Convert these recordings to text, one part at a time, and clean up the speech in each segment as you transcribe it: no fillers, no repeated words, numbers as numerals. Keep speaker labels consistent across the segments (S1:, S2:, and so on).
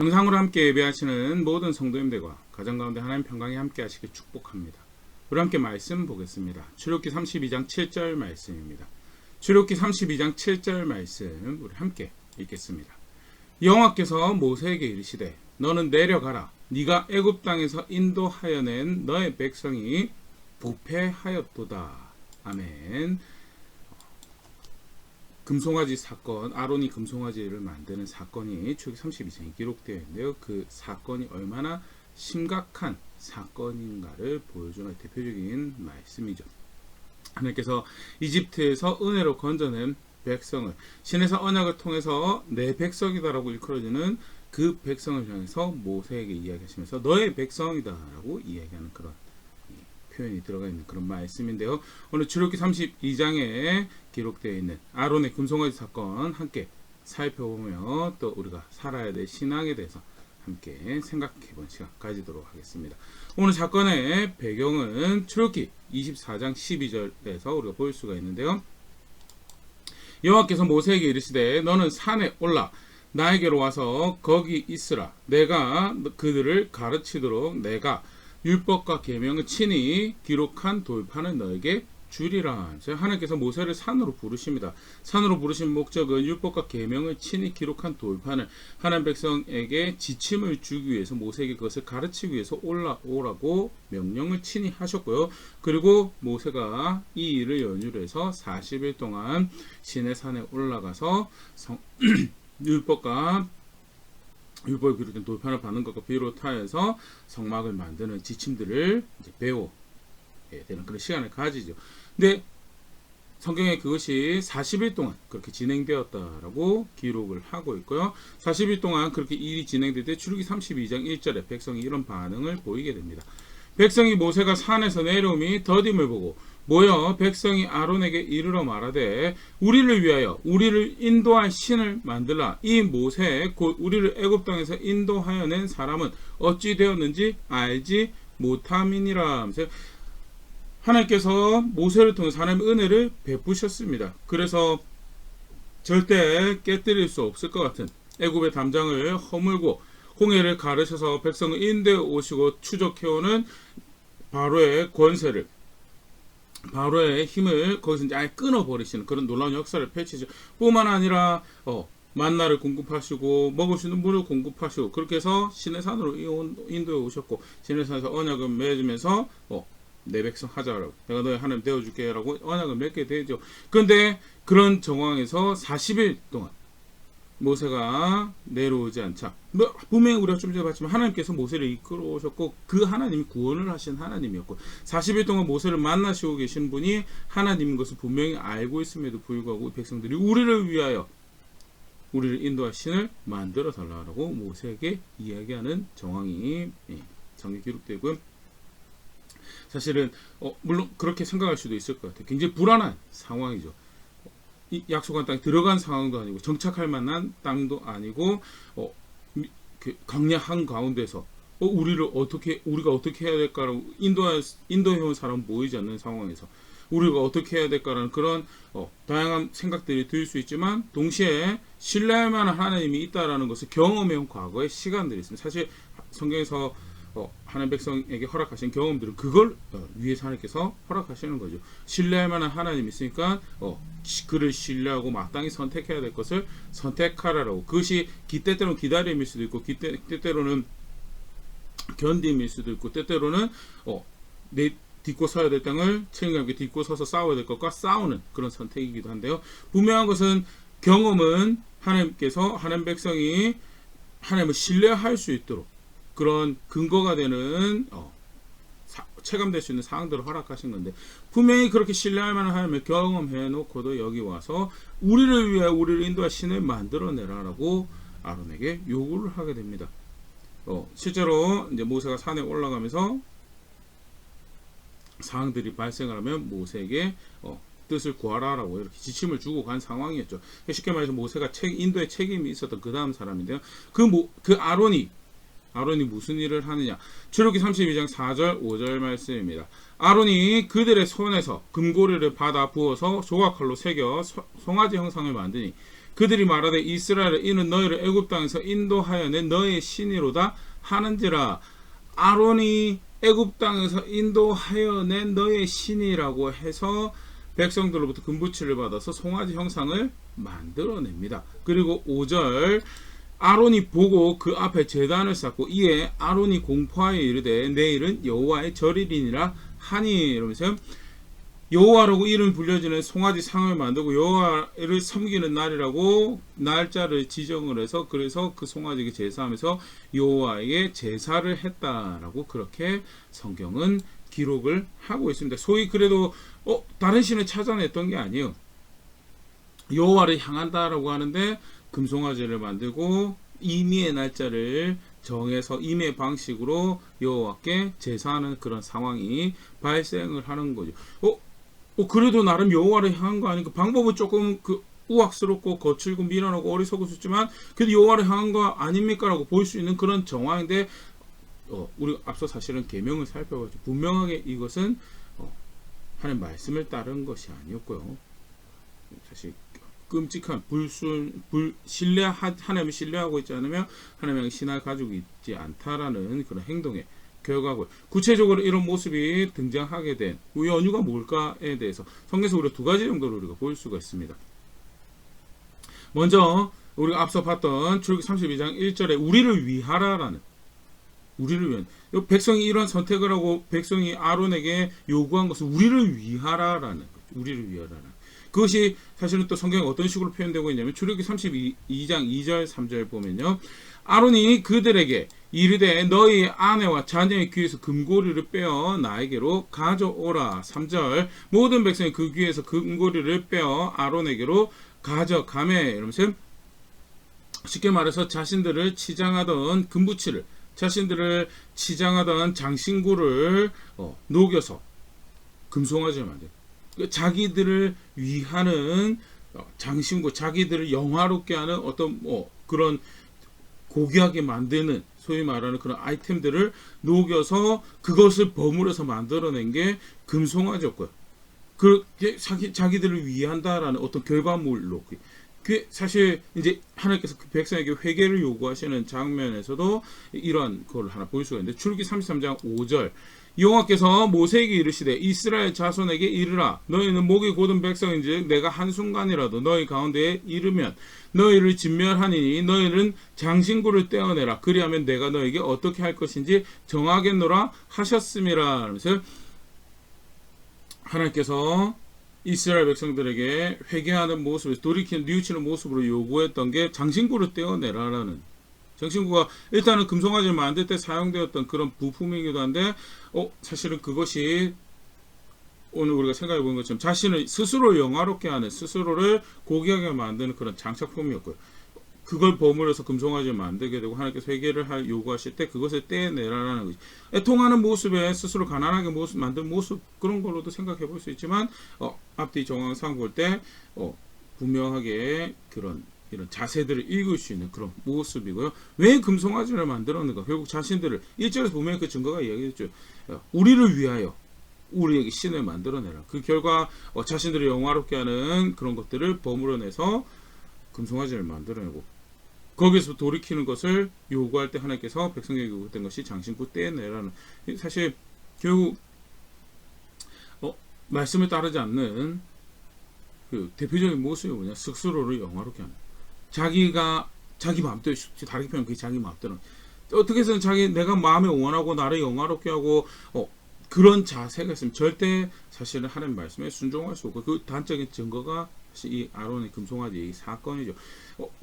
S1: 영상으로 함께 예배하시는 모든 성도님들과 가정 가운데 하나님 평강이 함께 하시길 축복합니다. 우리 함께 말씀 보겠습니다. 출애굽기 32장 7절 말씀입니다. 출애굽기 32장 7절 말씀 우리 함께 읽겠습니다. 여호와께서 모세에게 이르시되 너는 내려가라. 네가 애굽 땅에서 인도하여 낸 너의 백성이 부패하였도다. 아멘. 금송아지 사건, 아론이 금송아지를 만드는 사건이 출애굽기 32장에 기록되어 있는데요. 그 사건이 얼마나 심각한 사건인가를 보여주는 대표적인 말씀이죠. 하나님께서 이집트에서 은혜로 건져낸 백성을 신에서 언약을 통해서 내 백성이다라고 일컬어지는 그 백성을 향해서 모세에게 이야기하시면서 너의 백성이다라고 이야기하는 그런 표현이 들어가 있는 그런 말씀인데요. 오늘 출애굽기 32장에 기록되어 있는 아론의 금송아지 사건 함께 살펴보며 또 우리가 살아야 될 신앙에 대해서 함께 생각해본 시간 가지도록 하겠습니다. 오늘 사건의 배경은 출애굽기 24장 12절에서 우리가 볼 수가 있는데요. 여호와께서 모세에게 이르시되 너는 산에 올라 나에게로 와서 거기 있으라. 내가 그들을 가르치도록 내가 율법과 계명을 친히 기록한 돌판을 너에게 주리라. 하나님께서 모세를 산으로 부르십니다. 산으로 부르신 목적은 율법과 계명을 친히 기록한 돌판을 하나님 백성에게 지침을 주기 위해서 모세에게 그것을 가르치기 위해서 올라오라고 명령을 친히 하셨고요. 그리고 모세가 이 일을 연유로 해서 40일 동안 시내산에 올라가서 율법을 기록된 돌판을 받는 것과 비롯하여서 성막을 만드는 지침들을 이제 배워야 되는 그런 시간을 가지죠. 근데 성경에 그것이 40일 동안 그렇게 진행되었다라고 기록을 하고 있고요. 40일 동안 그렇게 일이 진행될 때 출애굽기 32장 1절에 백성이 이런 반응을 보이게 됩니다. 백성이 모세가 산에서 내려오니 더딤을 보고 모여 백성이 아론에게 이르러 말하되 우리를 위하여 우리를 인도할 신을 만들라. 이 모세 곧 우리를 애굽 땅에서 인도하여 낸 사람은 어찌 되었는지 알지 못함이니라. 하나님께서 모세를 통해 하나님의 은혜를 베푸셨습니다. 그래서 절대 깨뜨릴 수 없을 것 같은 애굽의 담장을 허물고 홍해를 가르셔서 백성을 인도해 오시고 추적해오는 바로의 권세를 바로의 힘을 거기서 이제 아예 끊어버리시는 그런 놀라운 역사를 펼치죠. 뿐만 아니라 만나를 공급하시고 먹을 수 있는 물을 공급하시고 그렇게 해서 시내산으로 인도해 오셨고 시내산에서 언약을 맺으면서 내 백성 하자라고 내가 너의 하나님 되어줄게 라고 언약을 맺게 되죠. 그런데 그런 정황에서 40일 동안 모세가 내려오지 않자 분명히 우리가 좀 전에 봤지만 하나님께서 모세를 이끌어 오셨고 그 하나님이 구원을 하신 하나님이었고 40일 동안 모세를 만나시고 계신 분이 하나님인 것을 분명히 알고 있음에도 불구하고 백성들이 우리를 위하여 우리를 인도할 신을 만들어 달라고 모세에게 이야기하는 정황이 성경에 기록되고요. 사실은 물론 그렇게 생각할 수도 있을 것 같아요. 굉장히 불안한 상황이죠. 이 약속한 땅에 들어간 상황도 아니고 정착할 만한 땅도 아니고 그 강력한 가운데서 우리가 어떻게 해야 될까라고 인도해온 사람 보이지 않는 상황에서 우리가 어떻게 해야 될까라는 그런 다양한 생각들이 들 수 있지만 동시에 신뢰할 만한 하나님이 있다라는 것을 경험해온 과거의 시간들이 있습니다. 사실 성경에서 하나님 백성에게 허락하신 경험들은 그걸 위해서 하나님께서 허락하시는 거죠. 신뢰할 만한 하나님이 있으니까 그를 신뢰하고 마땅히 선택해야 될 것을 선택하라고. 그것이 때때로는 기다림일 수도 있고 때때로는 견딤일 수도 있고 때때로는 내 딛고 서야 될 땅을 책임감 있게 딛고 서서 싸워야 될 것과 싸우는 그런 선택이기도 한데요. 분명한 것은 경험은 하나님께서 하나님 백성이 하나님을 신뢰할 수 있도록 그런 근거가 되는 체감될 수 있는 사항들을 허락하신 건데 분명히 그렇게 신뢰할 만한 하나님을 경험해 놓고도 여기 와서 우리를 위해 우리를 인도할 신을 만들어내라라고 아론에게 요구를 하게 됩니다. 실제로 이제 모세가 산에 올라가면서 상황들이 발생을 하면 모세에게 뜻을 구하라라고 이렇게 지침을 주고 간 상황이었죠. 쉽게 말해서 모세가 인도의 책임이 있었던 그 다음 사람인데요. 그 아론이 무슨 일을 하느냐. 출애굽기 32장 4절 5절 말씀입니다. 아론이 그들의 손에서 금고리를 받아 부어서 조각칼로 새겨 송아지 형상을 만드니 그들이 말하되 이스라엘 이는 너희를 애굽 땅에서 인도하여 낸 너희의 신이로다 하는지라. 아론이 애굽 땅에서 인도하여 낸 너희의 신이라고 해서 백성들로부터 금부치를 받아서 송아지 형상을 만들어냅니다. 그리고 5절 아론이 보고 그 앞에 제단을 쌓고 이에 아론이 공포하여 이르되 내일은 여호와의 절일이니라 하니. 이러면서 여호와라고 이름 불려지는 송아지 상을 만들고 여호와를 섬기는 날이라고 날짜를 지정을 해서 그래서 그 송아지에게 제사하면서 여호와에게 제사를 했다라고 그렇게 성경은 기록을 하고 있습니다. 소위 그래도 다른 신을 찾아냈던 게 아니에요. 여호와를 향한다라고 하는데 금송아지를 만들고 임의의 날짜를 정해서 임의 방식으로 여호와께 제사하는 그런 상황이 발생을 하는 거죠. 그래도 나름 여호와를 향한 거 아닌가? 방법은 조금 우악스럽고 거칠고 미련하고 어리석었지만 그래도 여호와를 향한 거 아닙니까라고 볼 수 있는 그런 정황인데 우리 앞서 사실은 계명을 살펴봤죠. 분명하게 이것은 하나님 말씀을 따른 것이 아니었고요. 사실 끔찍한 하나님을 신뢰하고 있지 않으면 하나님의 신을 가지고 있지 않다라는 그런 행동의 결과고, 구체적으로 이런 모습이 등장하게 된 연유가 뭘까에 대해서 성경에서 우리가 두 가지 정도로 우리가 볼 수가 있습니다. 먼저 우리가 앞서 봤던 출애굽기 32장 1절에 우리를 위하라라는, 우리를 위한, 백성이 이런 선택을 하고 백성이 아론에게 요구한 것은 우리를 위하라라는 거죠. 우리를 위하라는. 그것이 사실은 또 성경에 어떤 식으로 표현되고 있냐면 출애굽기 32장 2절 3절 보면요, 아론이 그들에게 이르되 너희 아내와 자녀의 귀에서 금고리를 빼어 나에게로 가져오라. 3절 모든 백성이 그 귀에서 금고리를 빼어 아론에게로 가져가매. 이러면서 쉽게 말해서 자신들을 치장하던 금부치를, 자신들을 치장하던 장신구를 녹여서 금송아지를 만들어요. 자기들을 위하는 장신구, 자기들을 영화롭게 하는 어떤 그런 고귀하게 만드는 소위 말하는 그런 아이템들을 녹여서 그것을 버무려서 만들어낸 게 금송아지였고요. 그렇게 자기들을 위한다라는 어떤 결과물로, 그 사실 이제 하나님께서 그 백성에게 회개를 요구하시는 장면에서도 이러한 걸 하나 볼 수가 있는데, 출애굽기 33장 5절 여호와께서 모세에게 이르시되 이스라엘 자손에게 이르라. 너희는 목이 곧은 백성인즉 내가 한순간이라도 너희 가운데에 이르면 너희를 진멸하니 너희는 장신구를 떼어내라. 그리하면 내가 너에게 어떻게 할 것인지 정하겠노라 하셨음이라. 그래서 하나님께서 이스라엘 백성들에게 회개하는 모습을, 돌이키는 뉘우치는 모습으로 요구했던 게 장신구를 떼어내라라는, 장신구가 일단은 금송아지를 만들 때 사용되었던 그런 부품이기도 한데 사실은 그것이 오늘 우리가 생각해 보는 것처럼 자신을 스스로 영화롭게 하는, 스스로를 고귀하게 만드는 그런 장착품이었고요. 그걸 버무려서 금송아지를 만들게 되고 하나님께서 회개를 요구하실 때 그것을 떼내라라는 거죠. 애통하는 모습에 스스로 가난하게 만든 모습, 그런 걸로도 생각해 볼 수 있지만 앞뒤 정황상 볼 때 분명하게 이런 자세들을 읽을 수 있는 그런 모습이고요. 왜 금송아지를 만들었는가? 결국 자신들을, 1절에서 보면 그 증거가 이야기했죠. 우리를 위하여 우리에게 신을 만들어내라. 그 결과 자신들을 영화롭게 하는 그런 것들을 버무려내서 금송아지를 만들어내고, 거기서 돌이키는 것을 요구할 때 하나님께서 백성에게 요구했던 것이 장신구 떼내라는, 사실 결국 말씀을 따르지 않는 그 대표적인 모습이 뭐냐? 스스로를 영화롭게 하는, 자기 마음대로, 다르게 표현하면 그게 자기 마음대로, 어떻게 해서는 내가 마음에 원하고 나를 영화롭게 하고 그런 자세가 있으면 절대 사실은 하나님 말씀에 순종할 수 없고, 그 단적인 증거가 이 아론의 금송아지 이 사건이죠.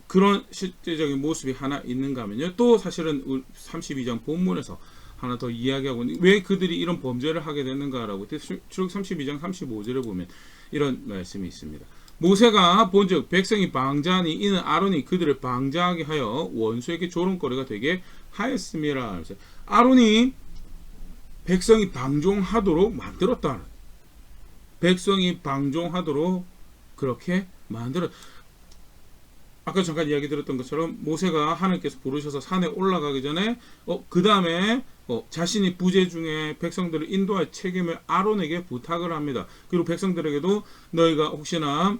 S1: 그런 실제적인 모습이 하나 있는가 하면요, 또 사실은 32장 본문에서 하나 더 이야기하고 왜 그들이 이런 범죄를 하게 됐는가라고 출애굽기 32장 35절에 보면 이런 말씀이 있습니다. 모세가 본즉 백성이 방자하니 이는 아론이 그들을 방자하게 하여 원수에게 조롱거리가 되게 하였음이라. 아론이 백성이 방종하도록 만들었다는, 백성이 방종하도록 그렇게 만들었. 아까 잠깐 이야기 드렸던 것처럼 모세가 하나님께서 부르셔서 산에 올라가기 전에 그 다음에 자신이 부재 중에 백성들을 인도할 책임을 아론에게 부탁을 합니다. 그리고 백성들에게도 너희가 혹시나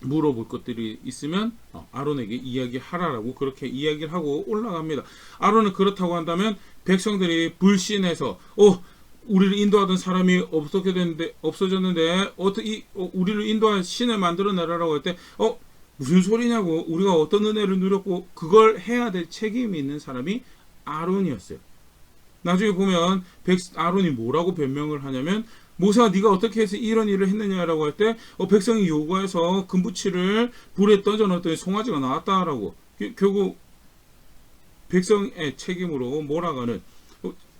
S1: 물어볼 것들이 있으면 아론에게 이야기하라라고 그렇게 이야기를 하고 올라갑니다. 아론은 그렇다고 한다면 백성들이 불신해서 우리를 인도하던 사람이 어떻게 됐는데 없어졌는데 어떻게 우리를 인도한 신을 만들어 내라라고 할 때 무슨 소리냐고, 우리가 어떤 은혜를 누렸고, 그걸 해야 될 책임이 있는 사람이 아론이었어요. 나중에 보면 아론이 뭐라고 변명을 하냐면, 모세가 네가 어떻게 해서 이런 일을 했느냐라고 할 때 백성이 요구해서 금부치를 불에 던져 넣었더니 송아지가 나왔다라고. 결국 백성의 책임으로 몰아가는,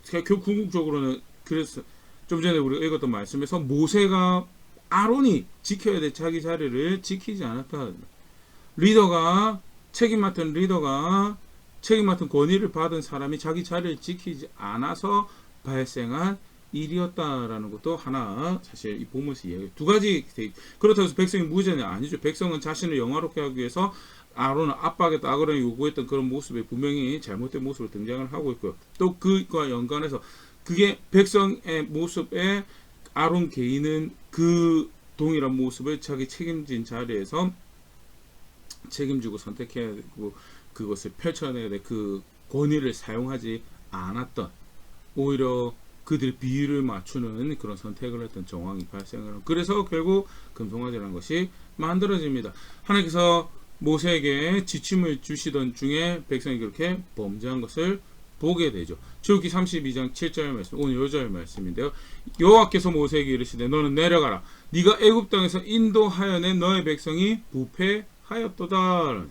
S1: 결국 궁극적으로는, 그래서 좀 전에 우리가 읽었던 말씀에서 모세가 아론이 지켜야 될 자기 자리를 지키지 않았다. 책임 맡은 리더가 책임 맡은 권위를 받은 사람이 자기 자리를 지키지 않아서 발생한 일이었다라는 것도 하나 사실 이 본문에서 이야기. 두 가지. 그렇다고 해서 백성이 무죄냐? 아니죠. 백성은 자신을 영화롭게 하기 위해서 아론은 압박에 아그론이 요구했던 그런 모습에 분명히 잘못된 모습으로 등장을 하고 있고요. 또 그와 연관해서 그게 백성의 모습에 아론 개인은 그 동일한 모습을 자기 책임진 자리에서 책임지고 선택해야 되고 그것을 펼쳐내야 될 그 권위를 사용하지 않았던, 오히려 그들의 비율을 맞추는 그런 선택을 했던 정황이 발생을 하고, 그래서 결국 금송아지라는 것이 만들어집니다. 하나님께서 모세에게 지침을 주시던 중에 백성이 그렇게 범죄한 것을 보게 되죠. 출애굽기 32장 7절 말씀, 오늘 요절 말씀인데요. 여호와께서 모세에게 이르시되 너는 내려가라. 네가 애굽 땅에서 인도하여 낸 너의 백성이 부패하였도다.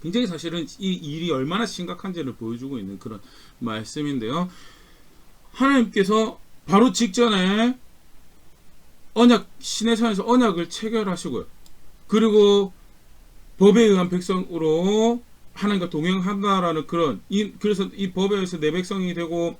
S1: 굉장히 사실은 이 일이 얼마나 심각한지를 보여주고 있는 그런 말씀인데요. 하나님께서 바로 직전에 시내산에서 언약을 체결하시고요. 그리고 법에 의한 백성으로 하나님과 동행한다라는 그래서 이 법에 의해서 내 백성이 되고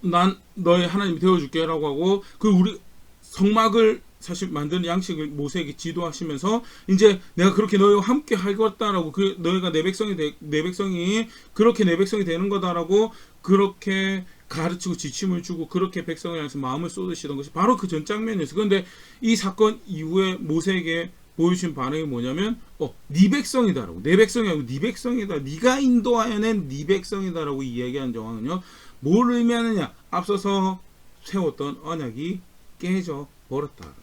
S1: 난 너의 하나님이 되어줄게 라고 하고, 우리 성막을 사실 만드는 양식을 모세에게 지도하시면서 이제 내가 그렇게 너희와 함께 하겠다라고, 너희가 내 백성이 그렇게 내 백성이 되는 거다라고 그렇게 가르치고 지침을 주고 그렇게 백성을 향해서 마음을 쏟으시던 것이 바로 그 전 장면이었어요. 그런데 이 사건 이후에 모세에게 보여주신 반응이 뭐냐면 네 백성이다라고, 내 백성이 아니고 네 백성이다, 네가 인도하여 낸 네 백성이다라고 이야기하는 정황은요, 뭘 의미하느냐? 앞서서 세웠던 언약이 깨져 버렸다.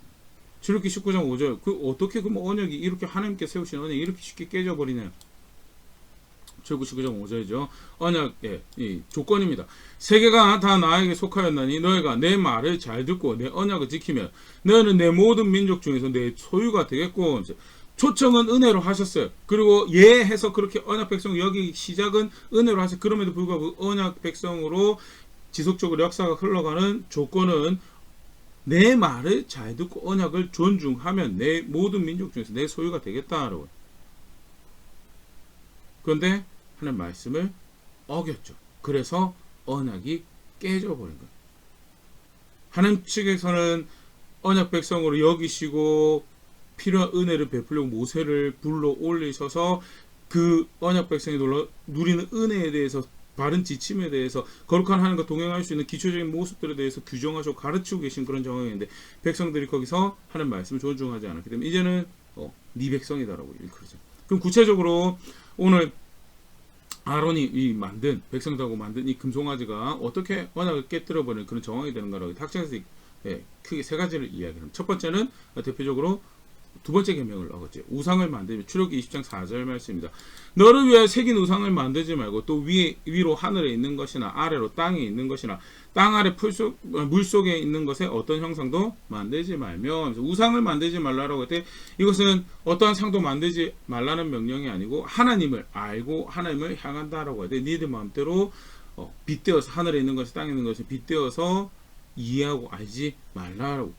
S1: 출애굽기 19장 5절. 어떻게 언약이 이렇게 하나님께 세우신 언약이 이렇게 쉽게 깨져버리냐? 출애굽기 19장 5절이죠. 언약의 이 조건입니다. 세계가 다 나에게 속하였나니 너희가 내 말을 잘 듣고 내 언약을 지키면 너희는 내 모든 민족 중에서 내 소유가 되겠고, 초청은 은혜로 하셨어요. 그리고 예해서 그렇게 언약 백성 여기 시작은 은혜로 하셨어요. 그럼에도 불구하고 언약 백성으로 지속적으로 역사가 흘러가는 조건은 내 말을 잘 듣고 언약을 존중하면 내 모든 민족 중에서 내 소유가 되겠다라고. 그런데 하나님 말씀을 어겼죠. 그래서 언약이 깨져버린 거예요. 하나님 측에서는 언약 백성으로 여기시고 필요한 은혜를 베풀려고 모세를 불러 올리셔서 그 언약 백성이 누리는 은혜에 대해서, 바른 지침에 대해서, 거룩한 하나님과 동행할 수 있는 기초적인 모습들에 대해서 규정하시고 가르치고 계신 그런 상황인데, 백성들이 거기서 하나님 말씀을 존중하지 않았기 때문에 이제는 네 백성이다라고 일컬어죠. 그럼 구체적으로 오늘 아론이 만든, 백성들하고 만든 이 금송아지가 어떻게 언약을 깨뜨려버리는 그런 정황이 되는가라고 탁자에서 크게 세 가지를 이야기합니다. 첫 번째는 대표적으로 두 번째 계명을 어겼죠. 우상을 만들면, 출애굽기 20장 4절 말씀입니다. 너를 위하여 새긴 우상을 만들지 말고 또 위로 하늘에 있는 것이나 아래로 땅에 있는 것이나 땅 아래 물 속에 있는 것에 어떤 형상도 만들지 말며, 우상을 만들지 말라라고 할 때 이것은 어떠한 상도 만들지 말라는 명령이 아니고 하나님을 알고 하나님을 향한다라고 할 때 니들 마음대로 빗대어서 하늘에 있는 것이 땅에 있는 것이 빗대어서 이해하고 알지 말라라고.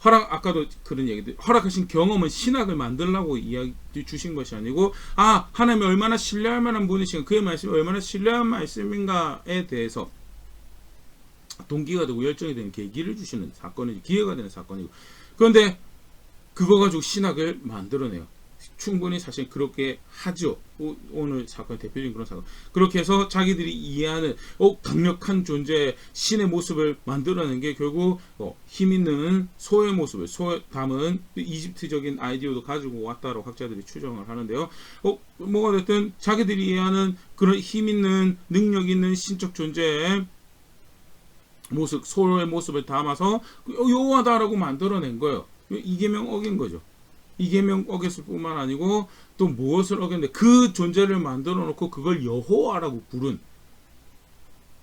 S1: 아까도 그런 얘기들, 허락하신 경험은 신학을 만들라고 이야기 주신 것이 아니고, 하나님이 얼마나 신뢰할 만한 분이신가, 그의 말씀이 얼마나 신뢰한 말씀인가에 대해서 동기가 되고 열정이 되는 계기를 주시는 사건이고, 기회가 되는 사건이고, 그런데 그거 가지고 신학을 만들어내요. 충분히 사실 그렇게 하죠. 오늘 사건 대표적인 그런 사건. 그렇게 해서 자기들이 이해하는 강력한 존재 신의 모습을 만들어내는 게 결국 힘 있는 소의 모습을 담은 이집트적인 아이디어도 가지고 왔다고 학자들이 추정을 하는데요. 뭐가 됐든 자기들이 이해하는 그런 힘 있는 능력 있는 신적 존재의 모습, 소의 모습을 담아서 여호와다라고 만들어낸 거예요. 이계명 어긴 거죠. 이계명 어겼을 뿐만 아니고 또 무엇을 어겼는데 그 존재를 만들어 놓고 그걸 여호와라고 부른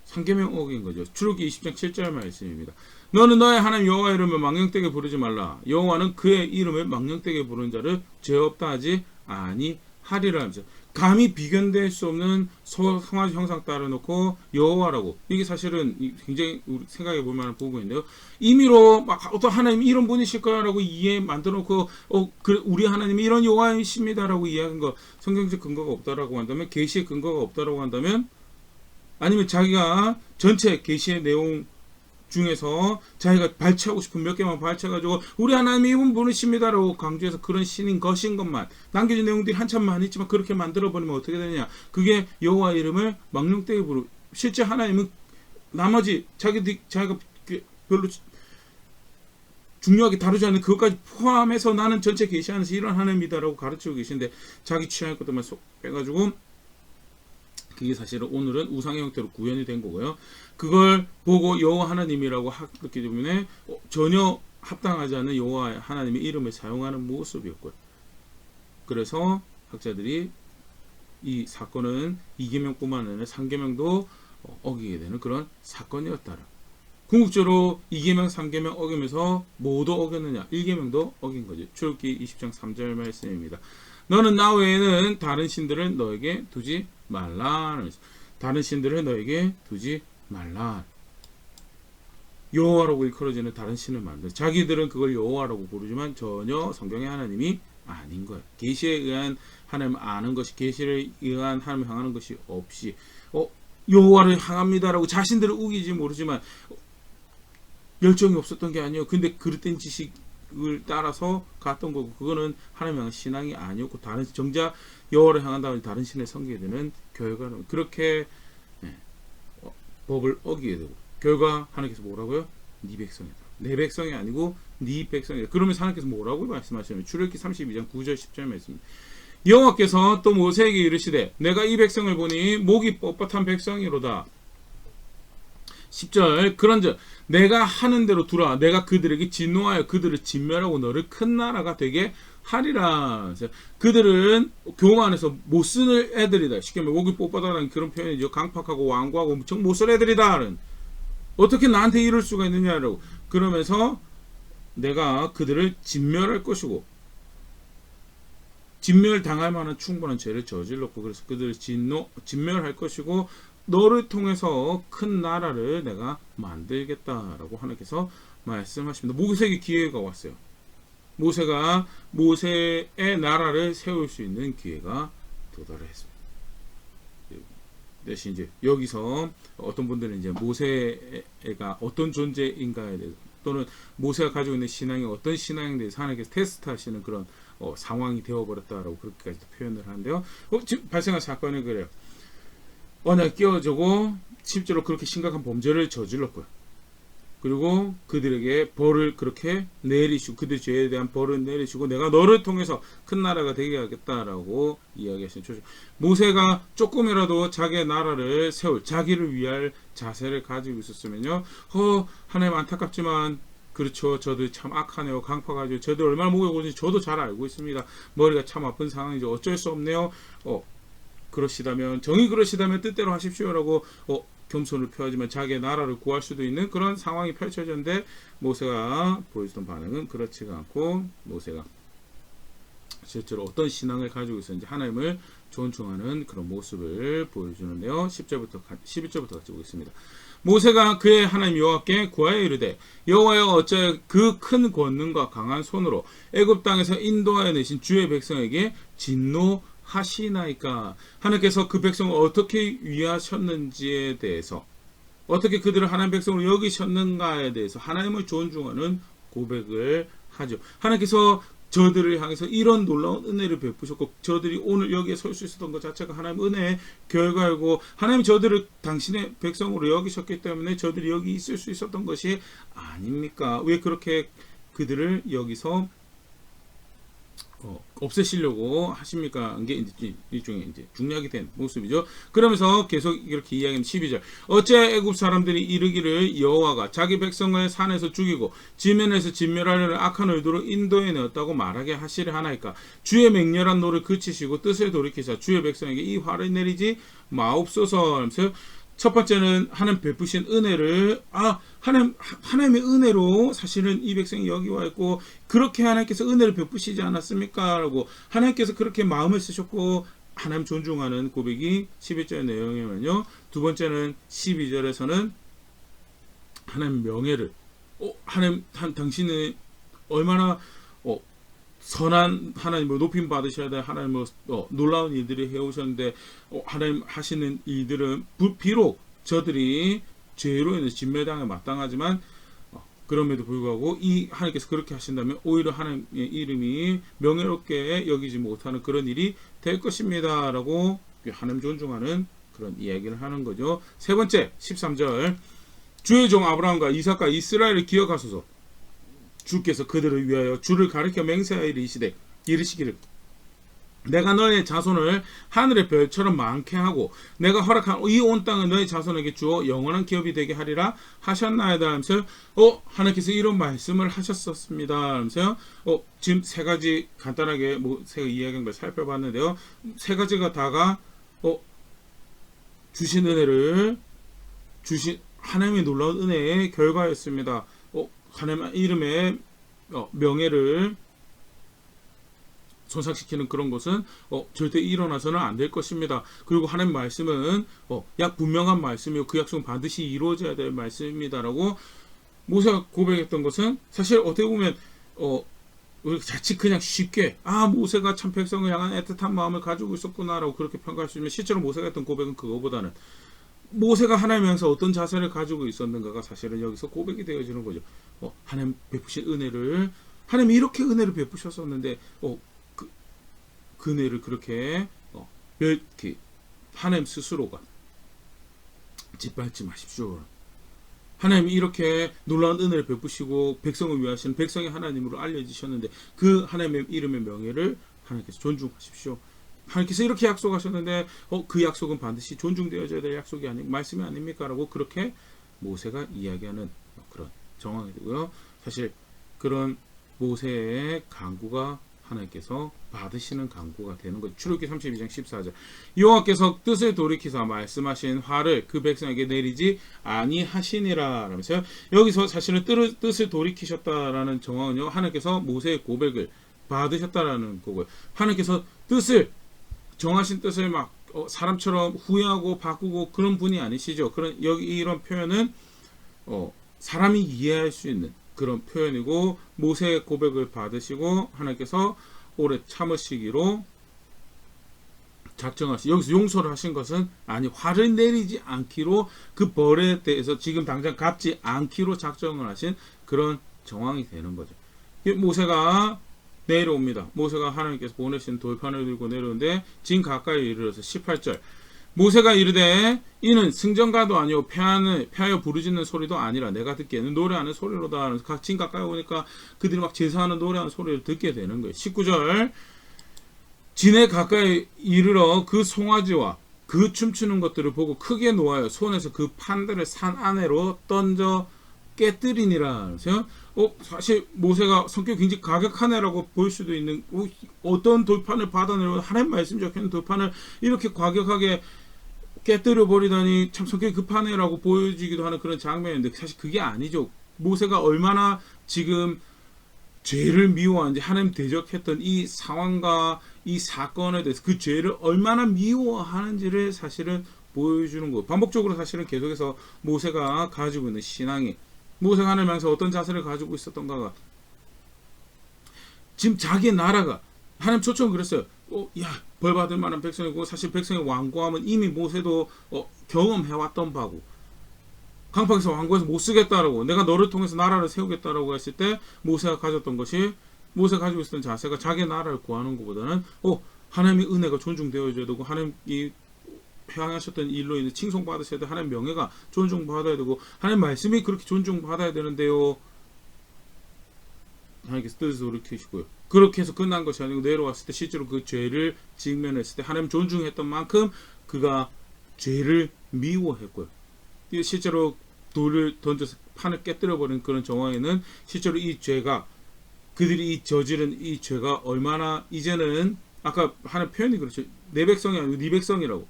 S1: 상계명 어긴 거죠. 출애굽기 20장 7절 말씀입니다. 너는 너의 하나님 여호와의 이름을 망령되게 부르지 말라. 여호와는 그의 이름을 망령되게 부르는 자를 죄 없다 하지 아니하리라 하면서 감히 비견될 수 없는 성화지 형상 따라놓고 여호와라고, 이게 사실은 굉장히 생각해 볼 만한 부분인데요. 임의로 막 어떤 하나님이 이런 분이실 거라고 이해 만들어놓고 우리 하나님이 이런 여호와이십니다라고 이해하는 거 성경적 근거가 없다라고 한다면, 계시의 근거가 없다라고 한다면, 아니면 자기가 전체 계시의 내용 중에서 자기가 발췌하고 싶은 몇 개만 발췌해가지고 우리 하나님이 이분 분이십니다라고 강조해서 그런 신인 것인 것만 남겨진 내용들이 한참 많이 있지만 그렇게 만들어버리면 어떻게 되느냐, 그게 여호와 이름을 망령되게 부르. 실제 하나님은 나머지 자기가 별로 중요하게 다루지 않는 그것까지 포함해서 나는 전체 계시하면서 이런 하나님이다라고 가르치고 계신데, 자기 취할 것들만 쏙 빼가지고 그게 사실은 오늘은 우상의 형태로 구현이 된 거고요. 그걸 보고 여호와 하나님이라고 했기 때문에 전혀 합당하지 않는 여호와 하나님의 이름을 사용하는 모습이었고요. 그래서 학자들이 이 사건은 이계명뿐만 아니라 상계명도 어기게 되는 그런 사건이었다라. 궁극적으로 이계명, 상계명 어기면서 모두 어겼느냐? 일계명도 어긴 거죠. 출애굽기 20장 3절 말씀입니다. 너는 나 외에는 다른 신들을 너에게 두지 말라. 다른 신들을 너에게 두지 말라. 여호와라고 일컬어지는 다른 신을 만들. 자기들은 그걸 여호와라고 부르지만 전혀 성경의 하나님이 아닌 거예요. 계시에 의한 하나님 아는 것이, 계시를 의한 하나님 향하는 것이 없이 여호와를 향합니다라고 자신들을 우기지 모르지만 열정이 없었던 게 아니에요. 근데 그릇된 지식을 따라서 갔던 거고, 그거는 하나님 향한 신앙이 아니었고, 다른 정작 여호와를 향한다면 다른 신을 섬기게 되는 결과는 그렇게 법을 어기게 되고, 결과 하나님께서 뭐라고요? 네 백성이다. 내 백성이 아니고 네 백성이다. 그러면서 하나님께서 뭐라고 말씀하시냐면 출애굽기 32장 9절 10절 말씀입니다. 여호와께서 또 모세에게 이르시되 내가 이 백성을 보니 목이 뻣뻣한 백성이로다. 10절 그런즉 내가 하는 대로 두라. 내가 그들에게 진노하여 그들을 진멸하고 너를 큰 나라가 되게 하리라. 그들은 교만해서 못 쓰는 애들이다. 쉽게 말하면 목이 뻣뻣하다는 그런 표현이죠. 강팍하고 완고하고 무척 못 쓸 애들이다. 어떻게 나한테 이럴 수가 있느냐라고. 그러면서 내가 그들을 진멸할 것이고, 진멸당할 만한 충분한 죄를 저질렀고, 그래서 그들을 진멸할 것이고, 너를 통해서 큰 나라를 내가 만들겠다라고 하나님께서 말씀하십니다. 모세에게 기회가 왔어요. 모세가 모세의 나라를 세울 수 있는 기회가 도달했습니다. 대신 이제 여기서 어떤 분들은 이제 모세가 어떤 존재인가에 대해서, 또는 모세가 가지고 있는 신앙이 어떤 신앙에 대해서 하나님께서 테스트하시는 그런 상황이 되어버렸다라고 그렇게까지 표현을 하는데요. 지금 발생한 사건은 그래요. 언약이 끼워지고 실제로 그렇게 심각한 범죄를 저질렀고요. 그리고 그들에게 벌을 그렇게 내리시고, 그들의 죄에 대한 벌을 내리시고, 내가 너를 통해서 큰 나라가 되게 하겠다라고 이야기하신 초죠. 모세가 조금이라도 자기의 나라를 세울, 자기를 위할 자세를 가지고 있었으면요, 하나님 안타깝지만 그렇죠, 저들 참 악하네요. 강파가지고 저들 얼마나 목에 고는지 저도 잘 알고 있습니다. 머리가 참 아픈 상황이죠. 어쩔 수 없네요. 그러시다면, 정이 그러시다면 뜻대로 하십시오라고 겸손을 표하지만 자기의 나라를 구할 수도 있는 그런 상황이 펼쳐졌는데, 모세가 보여주던 반응은 그렇지가 않고, 모세가 실제로 어떤 신앙을 가지고 있었는지 하나님을 존중하는 그런 모습을 보여주는데요. 10절부터 11절부터 같이 보겠습니다. 모세가 그의 하나님 여호와께 구하여 이르되 여호와여 어찌하여 그 큰 권능과 강한 손으로 애굽 땅에서 인도하여 내신 주의 백성에게 진노하시나이까. 하나님께서 그 백성을 어떻게 위하셨는지에 대해서, 어떻게 그들을 하나님 백성으로 여기셨는가에 대해서 하나님을 존중하는 고백을 하죠. 하나님께서 저들을 향해서 이런 놀라운 은혜를 베푸셨고 저들이 오늘 여기에 설 수 있었던 것 자체가 하나님 은혜의 결과이고 하나님이 저들을 당신의 백성으로 여기셨기 때문에 저들이 여기 있을 수 있었던 것이 아닙니까? 왜 그렇게 그들을 여기서 없애시려고 하십니까? 이게 이제 일종의 이제 중략이 된 모습이죠. 그러면서 계속 이렇게 이야기하면 12절. 어째 애굽 사람들이 이르기를 여호와가 자기 백성을 산에서 죽이고 지면에서 진멸하려는 악한 의도로 인도해 내었다고 말하게 하시려 하나이까? 주의 맹렬한 노를 그치시고 뜻을 돌이키사 주의 백성에게 이 화를 내리지 마옵소서. 하면서 첫 번째는 하나님 베푸신 은혜를 하나님의 은혜로 사실은 이 백성이 여기 와 있고 그렇게 하나님께서 은혜를 베푸시지 않았습니까? 라고 하나님께서 그렇게 마음을 쓰셨고 하나님 존중하는 고백이 11절의 내용이면요. 두 번째는 12절에서는 하나님 명예를 하나님 당신은 얼마나 선한 하나님을 높임 받으셔야 돼. 하나님을 놀라운 일들을 해오셨는데 하나님 하시는 일들은 비록 저들이 죄로 인해서 진멸당에 마땅하지만 그럼에도 불구하고 이 하나님께서 그렇게 하신다면 오히려 하나님의 이름이 명예롭게 여기지 못하는 그런 일이 될 것입니다. 라고 하나님 존중하는 그런 이야기를 하는 거죠. 세 번째 13절 주의 종 아브라함과 이삭과 이스라엘을 기억하소서. 주께서 그들을 위하여 주를 가리켜 맹세하여 이르시기를 내가 너의 자손을 하늘의 별처럼 많게 하고 내가 허락한 이 온 땅을 너의 자손에게 주어 영원한 기업이 되게 하리라 하셨나이다 하면서 하나님께서 이런 말씀을 하셨었습니다 하면서요. 지금 세 가지 간단하게 제가 이야기한 걸 살펴봤는데요. 세 가지가 다가 주신 은혜를 주신 하나님의 놀라운 은혜의 결과였습니다. 하나님 이름의 명예를 손상시키는 그런 것은 절대 일어나서는 안 될 것입니다. 그리고 하나님 말씀은 분명한 말씀이고 그 약속은 반드시 이루어져야 될 말씀입니다라고 모세가 고백했던 것은 사실 어떻게 보면 우리 자칫 그냥 쉽게 모세가 참 백성을 향한 애틋한 마음을 가지고 있었구나라고 그렇게 평가할 수 있는 실제로 모세가 했던 고백은 그거보다는 모세가 하나님 향해서 어떤 자세를 가지고 있었는가가 사실은 여기서 고백이 되어지는 거죠. 하나님 베푸신 은혜를 하나님이 이렇게 은혜를 베푸셨었는데 그 은혜를 그렇게 하나님 스스로가 짓밟지 마십시오. 하나님이 이렇게 놀라운 은혜를 베푸시고 백성을 위하시는 백성의 하나님으로 알려지셨는데 그 하나님의 이름의 명예를 하나님께서 존중하십시오. 하나님께서 이렇게 약속하셨는데 그 약속은 반드시 존중되어져야 될 약속이 말씀이 아닙니까? 라고 그렇게 모세가 이야기하는 그런 정황이 되고요. 사실 그런 모세의 간구가 하나님께서 받으시는 간구가 되는 거죠. 출애굽기 32장 14절 여호와께서 뜻을 돌이키사 말씀하신 화를 그 백성에게 내리지 아니하시니라 라면서요. 여기서 사실은 뜻을 돌이키셨다라는 정황은요. 하나님께서 모세의 고백을 받으셨다라는 거고요. 하나님께서 정하신 뜻을 막 사람처럼 후회하고 바꾸고 그런 분이 아니시죠. 이런 표현은 사람이 이해할 수 있는 그런 표현이고 모세의 고백을 받으시고 하나님께서 오래 참으시기로 작정하시. 여기서 용서를 하신 것은 화를 내리지 않기로 그 벌에 대해서 지금 당장 갚지 않기로 작정을 하신 그런 정황이 되는 거죠. 모세가 내려옵니다. 모세가 하나님께서 보내신 돌판을 들고 내려오는데 진 가까이 이르러서 18절 모세가 이르되 이는 승전가도 아니요 패하여 부르짖는 소리도 아니라 내가 듣기에는 노래하는 소리로다 하면서 진 가까이 오니까 그들이 막 제사하는 노래하는 소리를 듣게 되는 거예요. 19절 진에 가까이 이르러 그 송아지와 그 춤추는 것들을 보고 크게 놓아요. 손에서 그 판들을 산 안으로 던져 깨뜨리니라 하면서요. 사실 모세가 성격이 굉장히 가격한 애라고 보일 수도 있는 어떤 돌판을 받아내려고 하나님 말씀이 적혀있는 돌판을 이렇게 과격하게 깨뜨려 버리다니 참 성격이 급한 애라고 보여지기도 하는 그런 장면인데 사실 그게 아니죠. 모세가 얼마나 지금 죄를 미워하는지 하나님 대적했던 이 상황과 이 사건에 대해서 그 죄를 얼마나 미워하는지를 사실은 보여주는 거예요. 반복적으로 사실은 계속해서 모세가 가지고 있는 신앙이 모세가 하나님 향해서 어떤 자세를 가지고 있었던가가 지금 자기 나라가 하나님 초청은 그랬어요. 벌 받을 만한 백성이고 사실 백성의 완고함은 이미 모세도 경험해왔던 바고 강팍에서 완고해서 못 쓰겠다라고 내가 너를 통해서 나라를 세우겠다라고 했을 때 모세가 가졌던 것이 모세가 가지고 있었던 자세가 자기 나라를 구하는 것보다는 하나님의 은혜가 존중되어져야 되고 하나님이 행하셨던 일로 인해 칭송받으셔야 되고 하나님 명예가 존중받아야 되고 하나님 말씀이 그렇게 존중받아야 되는데요. 하나님께서 뜻을 돌이키시고요. 그렇게 해서 끝난 것이 아니고 내려왔을 때 실제로 그 죄를 직면했을 때 하나님 존중했던 만큼 그가 죄를 미워했고요. 실제로 돌을 던져서 판을 깨뜨려버린 그런 정황에는 실제로 이 죄가 그들이 이 저지른 이 죄가 얼마나 이제는 아까 하는 표현이 그렇죠. 내 백성이 아니고 네 백성이라고.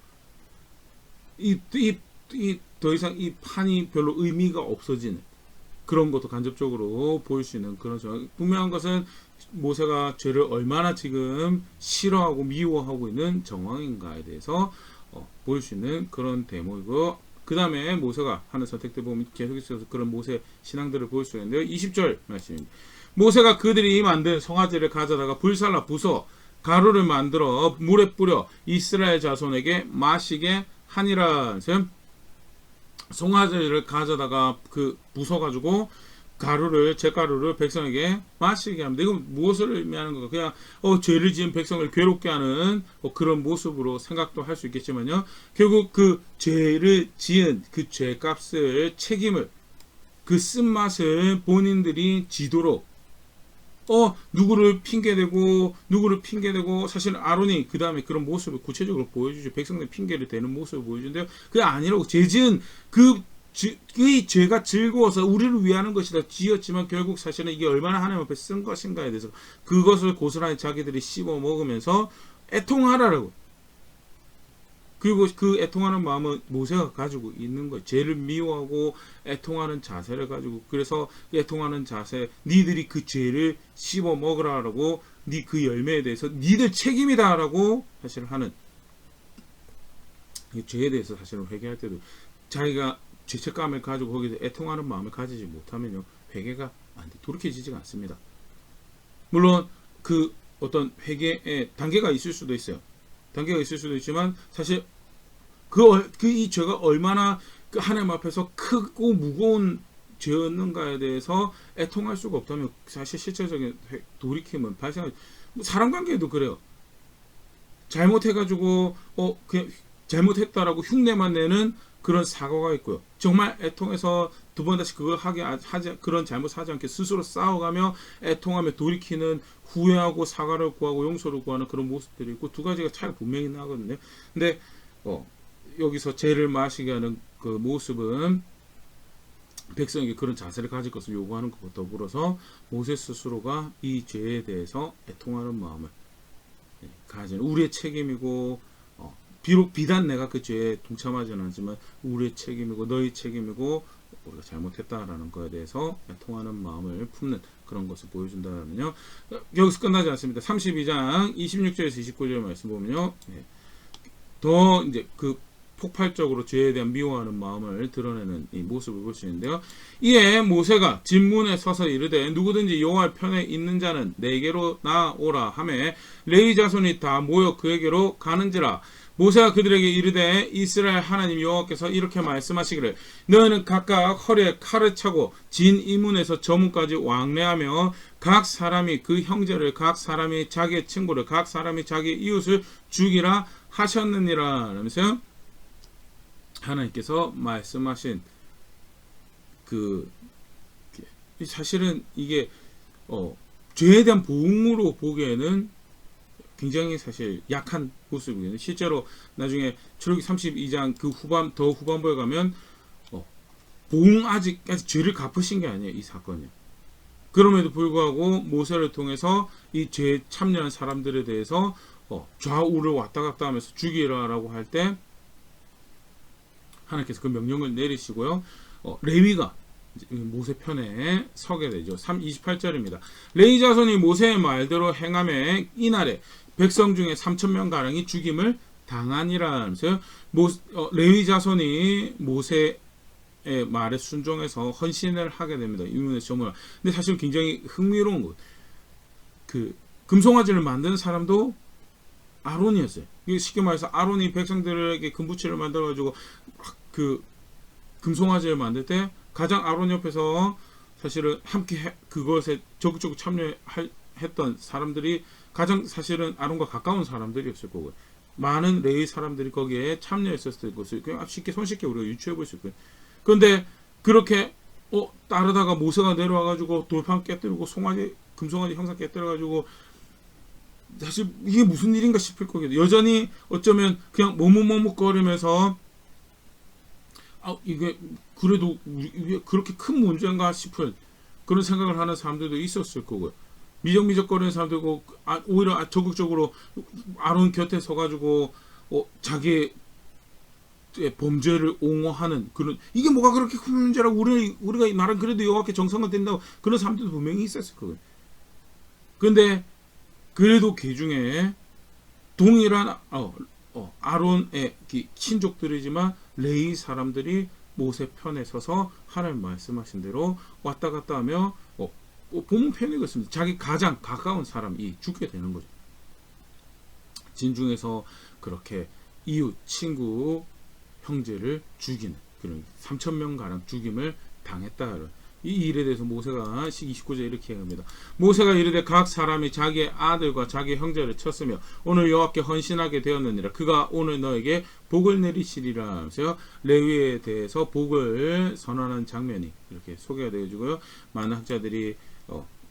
S1: 더 이상 이 판이 별로 의미가 없어지는 그런 것도 간접적으로 보일 수 있는 그런 상황. 분명한 것은 모세가 죄를 얼마나 지금 싫어하고 미워하고 있는 정황인가에 대해서 보일 수 있는 그런 대목이고, 그 다음에 모세가 하는 선택들 보면 계속해서 그런 모세 신앙들을 볼 수 있는데요. 20절 말씀입니다. 모세가 그들이 만든 송아지를 가져다가 불살라 부숴 가루를 만들어 물에 뿌려 이스라엘 자손에게 마시게 하니라. 송아지를 가져다가 부숴가지고 잿가루를 백성에게 마시게 합니다. 이건 무엇을 의미하는 건가? 그냥 죄를 지은 백성을 괴롭게 하는 그런 모습으로 생각도 할 수 있겠지만요. 결국 그 죄를 지은 그 죄값을 책임을 그 쓴맛을 본인들이 지도록 누구를 핑계대고 사실 아론이 그 다음에 그런 모습을 구체적으로 보여주죠. 백성들 핑계를 대는 모습을 보여주는데요. 그게 아니라고 죄 지은 그 죄가 즐거워서 우리를 위하는 것이다 지었지만 결국 사실은 이게 얼마나 하나님 앞에 쓴 것인가에 대해서 그것을 고스란히 자기들이 씹어 먹으면서 애통하라고. 그리고 그 애통하는 마음은 모세가 가지고 있는 거예요. 죄를 미워하고 애통하는 자세를 가지고, 그래서 애통하는 자세, 니들이 그 죄를 씹어 먹으라라고, 니 그 열매에 대해서 니들 책임이다라고 사실 하는, 이 죄에 대해서 사실은 회개할 때도 자기가 죄책감을 가지고 거기서 애통하는 마음을 가지지 못하면요, 회개가 안 돼, 돌이켜지지가 않습니다. 물론 그 어떤 회개에 단계가 있을 수도 있어요. 단계가 있을 수도 있지만 사실 이 죄가 얼마나 그 하나님 앞에서 크고 무거운 죄였는가에 대해서 애통할 수가 없다면 사실 실제적인 돌이킴은 발생하지. 사람 관계에도 그래요. 잘못해가지고 그냥 잘못했다라고 흉내만 내는 그런 사고가 있고요. 정말 애통해서 두 번 다시 그걸 그런 잘못하지 않게 스스로 싸워가며 애통하며 돌이키는, 후회하고 사과를 구하고 용서를 구하는 그런 모습들이 있고, 두 가지가 차이가 분명히 나거든요. 근데 여기서 죄를 마시게 하는 그 모습은 백성에게 그런 자세를 가질 것을 요구하는 것과 더불어서 모세 스스로가 이 죄에 대해서 애통하는 마음을 가지는, 우리의 책임이고, 비록 비단 내가 그 죄에 동참하지는 않지만 우리의 책임이고 너희 책임이고 우리가 잘못했다라는 것에 대해서 애통하는 마음을 품는 그런 것을 보여준다면요. 여기서 끝나지 않습니다. 32장 26절에서 29절 말씀 보면요, 더 이제 그 폭발적으로 죄에 대한 미워하는 마음을 드러내는 이 모습을 볼 수 있는데요. 이에 모세가 진문에 서서 이르되 누구든지 여호와의 편에 있는 자는 내게로 나오라 하매 레위 자손이 다 모여 그에게로 가는지라. 모세가 그들에게 이르되 이스라엘 하나님 여호와께서 이렇게 말씀하시기를 너희는 각각 허리에 칼을 차고 진 이문에서 저문까지 왕래하며 각 사람이 그 형제를, 각 사람이 자기의 친구를, 각 사람이 자기 이웃을 죽이라 하셨느니라. 라면서요, 하나님께서 말씀하신 사실은 이게 죄에 대한 보응으로 보기에는 굉장히 사실 약한 모습이거든요. 실제로 나중에 출애굽기 32장 그 후반부에 가면 보응 아직 죄를 갚으신 게 아니에요, 이 사건이요. 그럼에도 불구하고 모세를 통해서 이 죄에 참여한 사람들에 대해서 좌우를 왔다 갔다 하면서 죽이라라고 할 때 하나님께서 그 명령을 내리시고요. 레위가 모세 편에 서게 되죠. 28절입니다. 레위 자손이 모세의 말대로 행하며 이날에 백성 중에 3,000명 가량이 죽임을 당하니라 하면서요. 레위 자손이 모세의 말에 순종해서 헌신을 하게 됩니다. 이문에서 저문을. 근데 사실 굉장히 흥미로운 것, 그 금송아지를 만드는 사람도 아론이었어요. 쉽게 말해서 아론이 백성들에게 금부치를 만들어가지고 그 금송아지를 만들 때 가장 아론 옆에서 사실은 함께 그것에 적극적으로 참여했던 했던 사람들이 가장 사실은 아론과 가까운 사람들이었을 거고요. 많은 레위 사람들이 거기에 참여했었을 것을 그냥 쉽게 손쉽게 우리가 유추해 볼 수 있고요. 그런데 그렇게 따르다가 모세가 내려와가지고 돌판 깨뜨리고 송아지 금송아지 형상 깨뜨려가지고 사실 이게 무슨 일인가 싶을 거거든요. 여전히 어쩌면 그냥 머뭇머뭇거리면서 이게 그래도 이게 그렇게 큰 문제인가 싶은 그런 생각을 하는 사람들도 있었을 거고요. 미적미적거리는 사람들고 오히려 적극적으로 아론 곁에 서가지고 자기의 범죄를 옹호하는 그런 이게 뭐가 그렇게 큰 문제라고 우리가 말은 그래도 여호와께 정성을 든다고 그런 사람들도 분명히 있었을 거예요. 그런데 그래도 그 중에 동일한 아론의 친족들이지만 레위 사람들이 모세 편에 서서 하나님 말씀하신 대로 왔다 갔다 하며 본문 표현이겠습니다. 자기 가장 가까운 사람이 죽게 되는 거죠. 진중에서 그렇게 이웃, 친구, 형제를 죽이는 그런 3,000명 가량 죽임을 당했다. 이 일에 대해서 모세가 29절에 이렇게 얘기합니다. 모세가 이르되 각 사람이 자기의 아들과 자기 형제를 쳤으며 오늘 여호와께 헌신하게 되었느니라. 그가 오늘 너에게 복을 내리시리라 하면서요. 레위에 대해서 복을 선언하는 장면이 이렇게 소개가 되어지고요. 많은 학자들이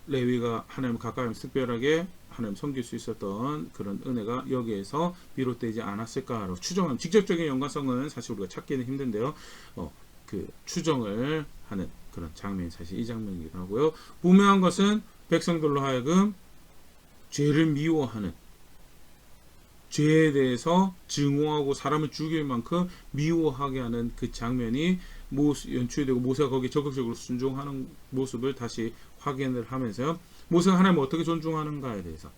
S1: 레위가 하나님 가까이 하면서 특별하게 하나님 섬길 수 있었던 그런 은혜가 여기에서 비롯되지 않았을까라고 추정하는 직접적인 연관성은 사실 우리가 찾기는 힘든데요. 그 추정을 하는 그런 장면이 사실 이 장면이기도 하고요. 분명한 것은 백성들로 하여금 죄를 미워하는 죄에 대해서 증오하고 사람을 죽일 만큼 미워하게 하는 그 장면이 연출되고 모세가 거기에 적극적으로 순종하는 모습을 다시 확인을 하면서요. 모세가 하나님을 어떻게 존중하는가에 대해서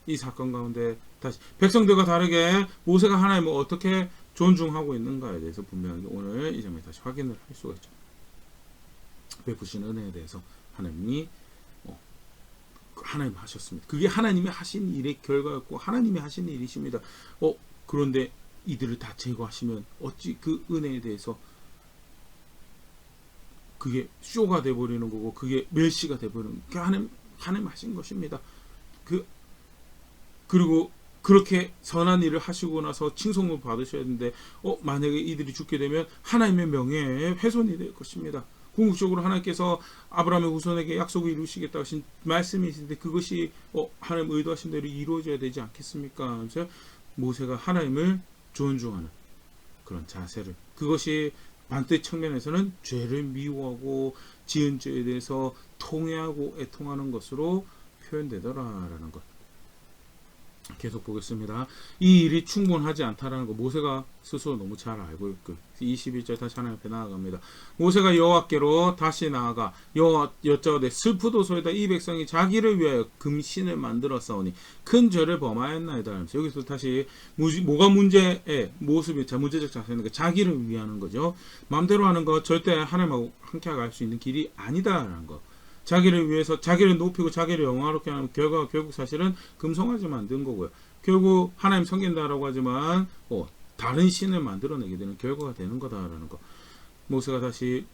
S1: 이 사건 가운데 다시 백성들과 다르게 모세가 하나님을 어떻게 존중하고 있는가에 대해서 분명하게 오늘 이 장면에 다시 확인을 할 수가 있죠. 베푸신 은혜에 대해서 하나님이 하나님 하셨습니다. 그게 하나님이 하신 일의 결과였고 하나님이 하신 일이십니다. 그런데 이들을 다 제거하시면 어찌 그 은혜에 대해서 그게 쇼가 돼버리는 거고 그게 멸시가 돼버리는 그 하나님 하신 것입니다. 그리고 그렇게 선한 일을 하시고 나서 칭송을 받으셔야 되는데 만약에 이들이 죽게 되면 하나님의 명예에 훼손이 될 것입니다. 궁극적으로 하나님께서 아브라함의 후손에게 약속을 이루시겠다고 하신 말씀이신데 그것이 하나님 의도하신 대로 이루어져야 되지 않겠습니까? 하면서 모세가 하나님을 존중하는 그런 자세를 그것이 반대 측면에서는 죄를 미워하고 지은 죄에 대해서 통회하고 애통하는 것으로 표현되더라라는 것. 계속 보겠습니다. 이 일이 충분하지 않다라는 거 모세가 스스로 너무 잘 알고 있고 21절 다시 하나님 앞에 나아갑니다. 모세가 여호와께로 다시 나아가 여호와 여짜오되 슬프도소이다 이 백성이 자기를 위하여 금신을 만들었사오니 큰 죄를 범하였나이다 하면서 여기서 다시 뭐가 문제의 모습이 문제적 자세는 자기를 위하는 거죠. 마음대로 하는 거 절대 하나님하고 함께 갈 수 있는 길이 아니다라는 거. 자기를 위해서 자기를 높이고 자기를 영화롭게 하는 결과가 결국 사실은 금송아지 만든 거고요. 결국 하나님 섬긴다라고 하지만 다른 신을 만들어내게 되는 결과가 되는 거다라는 거. 모세가 다시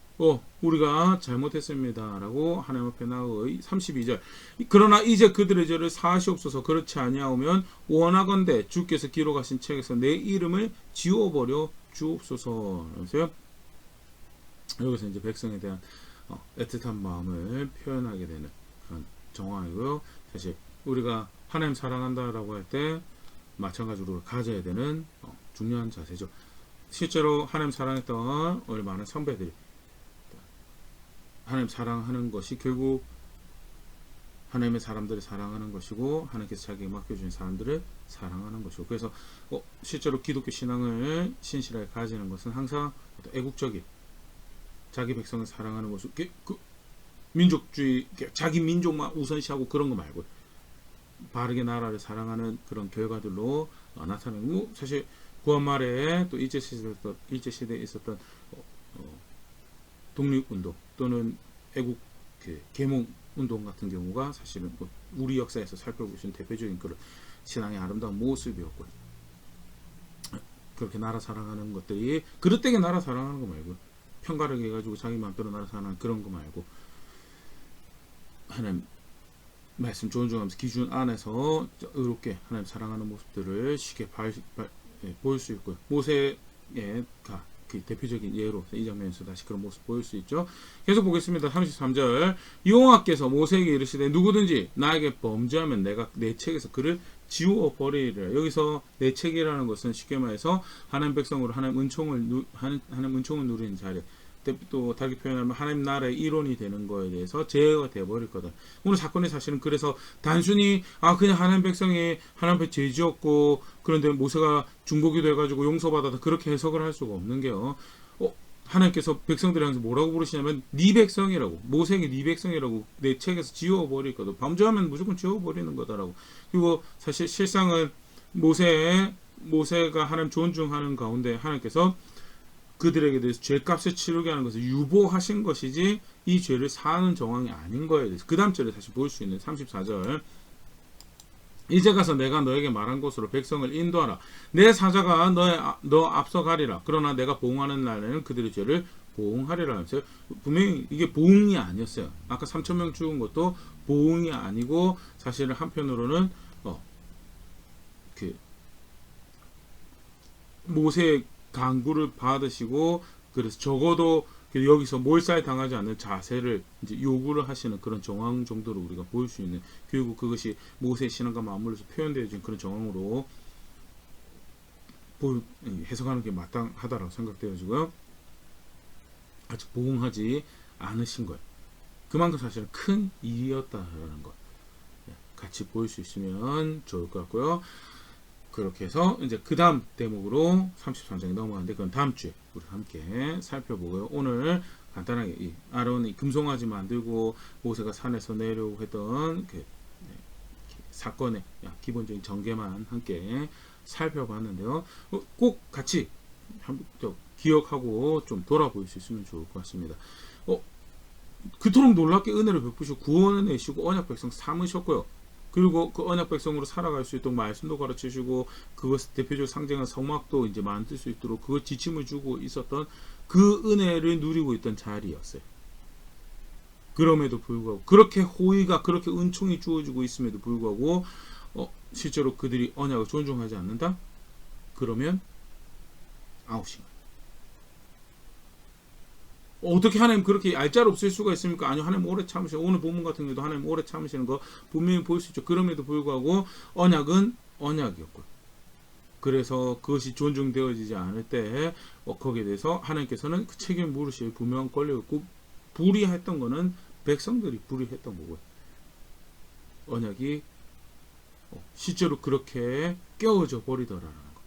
S1: 우리가 잘못했습니다 라고 하나님 앞에 나아가 32절 그러나 이제 그들의 죄를 사하시옵소서 그렇지 아니하오면 원하건대 주께서 기록하신 책에서 내 이름을 지워버려 주옵소서. 그래서요. 여기서 이제 백성에 대한 애틋한 마음을 표현하게 되는 그런 정황이고요. 사실 우리가 하나님 사랑한다라고 할 때 마찬가지로 가져야 되는 중요한 자세죠. 실제로 하나님 사랑했던 우리 많은 선배들이 하나님 사랑하는 것이 결국 하나님의 사람들을 사랑하는 것이고 하나님께서 자기에게 맡겨주신 사람들을 사랑하는 것이고 그래서 실제로 기독교 신앙을 신실하게 가지는 것은 항상 애국적인 자기 백성을 사랑하는 모습, 민족주의, 자기 민족만 우선시하고 그런 거 말고 바르게 나라를 사랑하는 그런 결과들로 나타나는 사실 구한말에 또 일제시대에 있었던 독립운동 또는 애국 계몽운동 같은 경우가 사실은 우리 역사에서 살펴보시는 대표적인 그런 신앙의 아름다운 모습이었고 그렇게 나라 사랑하는 것들이 그릇되게 나라 사랑하는 거 말고 평가를 해가지고 자기 마음대로 나라 사랑하는 그런 거 말고 하나님 말씀 존중하면서 기준 안에서 의롭게 하나님 사랑하는 모습들을 쉽게 보일 수 있고요. 모세가 그 대표적인 예로 이 장면에서 다시 그런 모습 보일 수 있죠. 계속 보겠습니다. 33절 여호와께서 모세에게 이르시되 누구든지 나에게 범죄하면 내가 내 책에서 그를 지워 버리리라. 여기서 내 책이라는 것은 쉽게 말해서 하나님 백성으로 하나님 은총을 누리는 자리, 또 다르게 표현하면 하나님 나라의 일원이 되는 거에 대해서 제어가 되어버릴 거다. 오늘 사건의 사실은 그래서 단순히 그냥 하나님 백성이 하나님 앞에 죄 지었고 그런데 모세가 중보기도 해가지고 용서받아서 그렇게 해석을 할 수가 없는 게요. 하나님께서 백성들이랑 뭐라고 부르시냐면 네 백성이라고, 모세에게 네 백성이라고 내 책에서 지워버릴 거다. 범죄하면 무조건 지워버리는 거다라고. 그리고 사실 실상은 모세가 하나님 존중하는 가운데 하나님께서 그들에게 대해서 죄값을 치르게 하는 것을 유보하신 것이지 이 죄를 사하는 정황이 아닌 거에 대해서 그 다음 절에 다시 볼 수 있는 34절 이제 가서 내가 너에게 말한 곳으로 백성을 인도하라. 내 사자가 너 앞서 가리라. 그러나 내가 보응하는 날에는 그들의 죄를 보응하리라 하면서 분명히 이게 보응이 아니었어요. 아까 3,000명 죽은 것도 보응이 아니고 사실은 한편으로는 그 모세의 강구를 받으시고 그래서 적어도 여기서 몰살 당하지 않는 자세를 이제 요구를 하시는 그런 정황 정도로 우리가 보일 수 있는, 결국 그것이 모세의 신앙과 맞물려서 표현되어진 그런 정황으로 해석하는 게 마땅하다라고 생각되어지고요. 아직 보응하지 않으신 거예요. 그만큼 사실은 큰 일이었다라는 것 같이 보일 수 있으면 좋을 것 같고요. 그렇게 해서 이제 그 다음 대목으로 33장에 넘어가는데 그건 다음 주에 우리 함께 살펴보고요. 오늘 간단하게 이 아론이 금송아지 만들고 모세가 산에서 내려오고 했던 그 사건의 기본적인 전개만 함께 살펴봤는데요. 꼭 같이 기억하고 좀 돌아볼 수 있으면 좋을 것 같습니다. 그토록 놀랍게 은혜를 베푸시고 구원을 내시고 언약 백성 삼으셨고요. 그리고 그 언약 백성으로 살아갈 수 있도록 말씀도 가르치시고 그것을 대표적으로 상징한 성막도 이제 만들 수 있도록 그 지침을 주고 있었던 그 은혜를 누리고 있던 자리였어요. 그럼에도 불구하고 그렇게 호의가 그렇게 은총이 주어지고 있음에도 불구하고 실제로 그들이 언약을 존중하지 않는다? 그러면 아웃인 거예요. 어떻게 하나님 그렇게 얄짤없을 수가 있습니까? 아니요, 하나님 오래 참으시고 오늘 본문 같은 경우도 하나님 오래 참으시는 거 분명히 볼 수 있죠. 그럼에도 불구하고 언약은 언약이었고요. 그래서 그것이 존중되어지지 않을 때 거기에 대해서 하나님께서는 그 책임을 물으실 분명한 권리였고 불의했던 거는 백성들이 불의했던 거고요. 언약이 실제로 그렇게 깨어져 버리더라라는 것.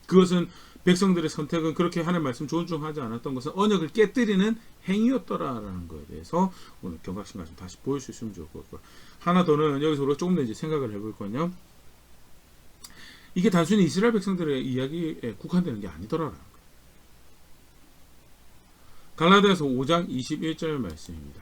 S1: 그것은 백성들의 선택은 그렇게 하나님 말씀 존중하지 않았던 것은 언약을 깨뜨리는 행위였더라라는 것에 대해서 오늘 경각심 가지고 다시 보일 수 있으면 좋을 것 같고요. 하나 더는 여기서 우리가 조금 더 이제 생각을 해볼 건요. 이게 단순히 이스라엘 백성들의 이야기에 국한되는 게 아니더라라는 거예요. 갈라디아서 5장 21절 말씀입니다.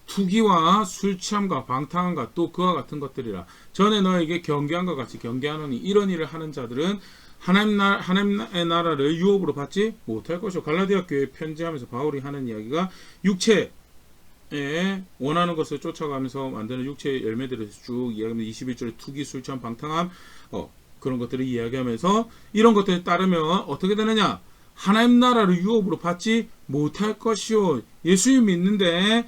S1: 투기와 술취함과 방탕함과 또 그와 같은 것들이라. 전에 너에게 경계한 것 같이 경계하노니 이런 일을 하는 자들은 하나님의 나라를 유업으로 받지 못할 것이요. 갈라디아 교회에 편지하면서 바울이 하는 이야기가 육체에 원하는 것을 쫓아가면서 만드는 육체의 열매들을 쭉 이야기합니다. 21절에 투기, 술취함, 방탕함 그런 것들을 이야기하면서 이런 것들에 따르면 어떻게 되느냐? 하나님 나라를 유업으로 받지 못할 것이요. 예수님 믿는데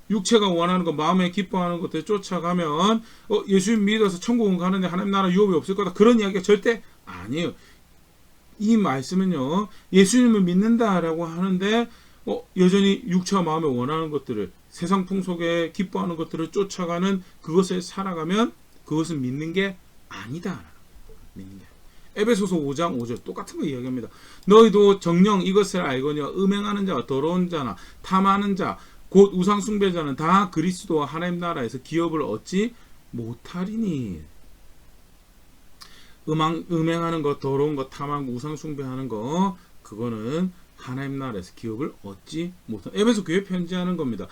S1: 육체가 원하는 것, 마음에 기뻐하는 것들 쫓아가면 예수님 믿어서 천국은 가는데 하나님 나라 유업이 없을 거다. 그런 이야기가 절대 아니에요. 이 말씀은요, 예수님을 믿는다라고 하는데 여전히 육체와 마음에 원하는 것들을, 세상 풍속에 기뻐하는 것들을 쫓아가는 그것을 살아가면 그것은 믿는 게 아니다. 믿는 게. 에베소서 5장 5절 똑같은 거 이야기합니다. 너희도 정녕 이것을 알거니와 음행하는 자와 더러운 자나 탐하는 자 곧 우상 숭배자는 다 그리스도와 하나님 나라에서 기업을 얻지 못하리니. 음행하는 것, 더러운 것, 탐하는 것, 우상 숭배하는 것, 그거는 하나님 나라에서 기업을 얻지 못한. 에베소 교회 편지하는 겁니다.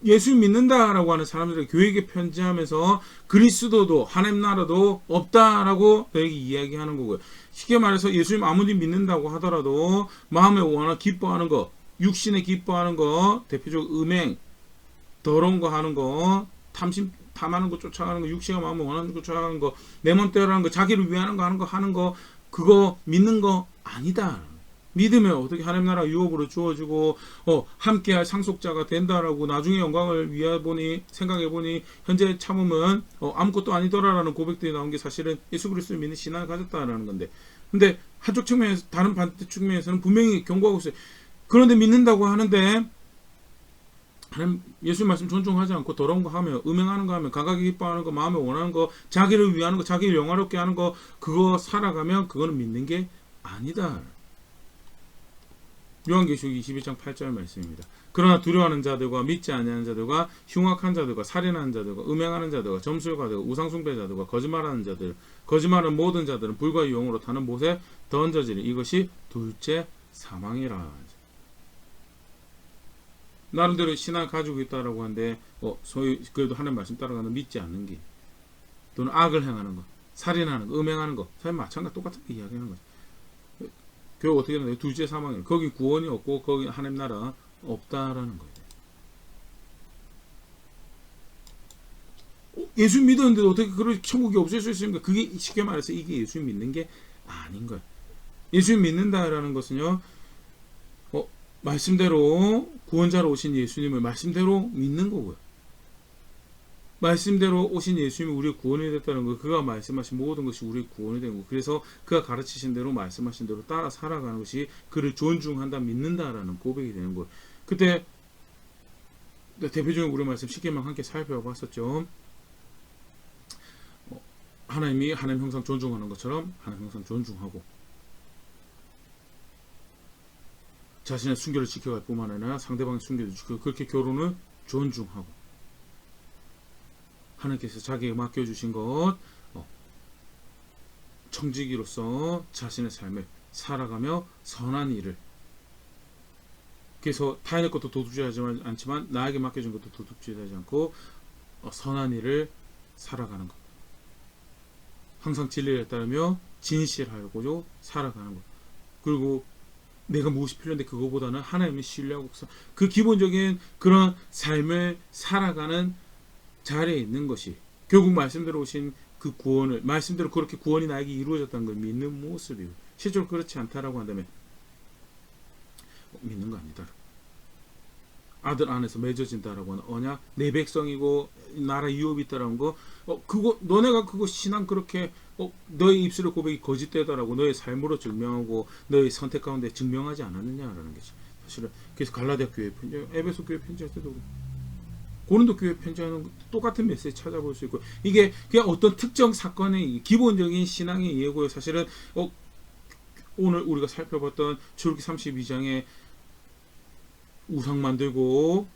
S1: 예수 믿는다라고 하는 사람들에게 교회에게 편지하면서 그리스도도 하나님 나라도 없다라고 너에게 이야기하는 거고요. 쉽게 말해서 예수님 아무리 믿는다고 하더라도 마음에 원하는 기뻐하는 거, 육신에 기뻐하는 거, 대표적으로 음행, 더러운 거 하는 거, 탐하는 거 쫓아가는 거, 육신가 마음을 원하는 거 쫓아가는 거, 내 맘대로 하는 거, 자기를 위하는 거 하는 거 그거 믿는 거 아니다. 믿으면 어떻게 하나님 나라 유업으로 주어지고 함께할 상속자가 된다라고 나중에 영광을 위해 보니 생각해 보니 현재 참음은 아무것도 아니더라라는 고백들이 나온 게 사실은 예수 그리스도를 믿는 신앙을 가졌다라는 건데, 근데 한쪽 측면에서 다른 반대 측면에서는 분명히 경고하고 있어요. 그런데 믿는다고 하는데 하나님 예수 말씀 존중하지 않고 더러운 거 하며 음행하는 거 하며 감각이 기뻐하는 거 마음에 원하는 거 자기를 위하는 거 자기를 영화롭게 하는 거 그거 살아가면 그거는 믿는 게 아니다. 요한계시록 21장 8절 말씀입니다. 그러나 두려워하는 자들과 믿지 아니하는 자들과 흉악한 자들과 살인하는 자들과 음행하는 자들과 점술가들과 우상숭배자들과 거짓말하는 자들 거짓말하는 모든 자들은 불과 유황으로 타는 못에 던져지리. 이것이 둘째 사망이라. 나름대로 신앙을 가지고 있다라고 하는데 소위 그래도 하나님 말씀 따라가는 믿지 않는 길 또는 악을 행하는 것 살인하는 거 음행하는 거 사실 마찬가지 똑같은 이야기하는 거죠. 결국 어떻게 되나요? 둘째 사망이에요. 거기 구원이 없고 거기 하나님 나라 없다라는 거예요. 예수 믿었는데도 어떻게 그런 천국이 없을 수 있습니까? 그게 쉽게 말해서 이게 예수 믿는 게 아닌 거예요. 예수 믿는다라는 것은요, 말씀대로 구원자로 오신 예수님을 말씀대로 믿는 거고요. 말씀대로 오신 예수님이 우리의 구원이 됐다는 거, 그가 말씀하신 모든 것이 우리의 구원이 되는 거. 그래서 그가 가르치신 대로 말씀하신 대로 따라 살아가는 것이 그를 존중한다, 믿는다라는 고백이 되는 거예요. 그때 대표적인 우리 말씀 10개만 함께 살펴봤었죠. 하나님이 하나님 형상 존중하는 것처럼 하나님 형상 존중하고 자신의 순결을 지켜갈 뿐만 아니라 상대방의 순결을 지키고 그렇게 결혼을 존중하고 하나님께서 자기에게 맡겨주신 것 청지기로서 자신의 삶을 살아가며 선한 일을 그래서 타인의 것도 도둑질하지 않지만 나에게 맡겨준 것도 도둑질하지 않고 선한 일을 살아가는 것 항상 진리를 따르며 진실하고 살아가는 것 그리고 내가 무엇이 필요한데 그거보다는 하나님을 신뢰하고 그 기본적인 그런 삶을 살아가는 자리에 있는 것이 결국 말씀대로 오신 그 구원을 말씀대로 그렇게 구원이 나에게 이루어졌다는 걸 믿는 모습이고 실제로 그렇지 않다라고 한다면 믿는 거 아니다. 아들 안에서 맺어진다라고 하는 언약 내 백성이고 나라 유업이 있다라는 거 그거 너네가 그거 신앙 그렇게 너의 입술의 고백이 거짓되다라고 너의 삶으로 증명하고 너의 선택 가운데 증명하지 않았느냐라는 것이 사실은 그래서 갈라디아 교회 편지 에베소 교회 편지할 때도 고린도 교회 편지하는 똑같은 메시지 찾아볼 수 있고 이게 그냥 어떤 특정 사건의 기본적인 신앙의 예고요. 사실은 오늘 우리가 살펴봤던 출애굽기 32장에 우상 만들고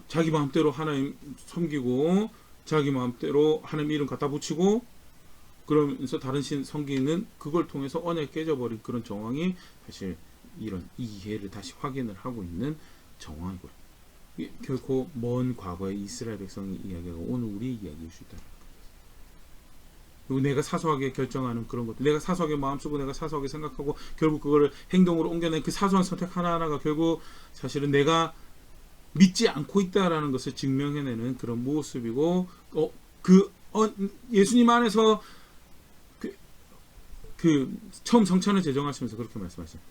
S1: 자기 마음대로 하나님 섬기고 자기 마음대로 하나님 이름 갖다 붙이고 그러면서 다른 신 섬기는 그걸 통해서 언약이 깨져버린 그런 정황이 사실 이런 이해를 다시 확인을 하고 있는 정황이고요. 결코 먼 과거의 이스라엘 백성의 이야기가 오늘 우리 이야기일 수 있다. 그리고 내가 사소하게 결정하는 그런 것들, 내가 사소하게 마음쓰고 내가 사소하게 생각하고 결국 그거를 행동으로 옮겨낸 그 사소한 선택 하나하나가 결국 사실은 내가 믿지 않고 있다라는 것을 증명해내는 그런 모습이고, 예수님 안에서 처음 성찬을 제정하시면서 그렇게 말씀하셨어요.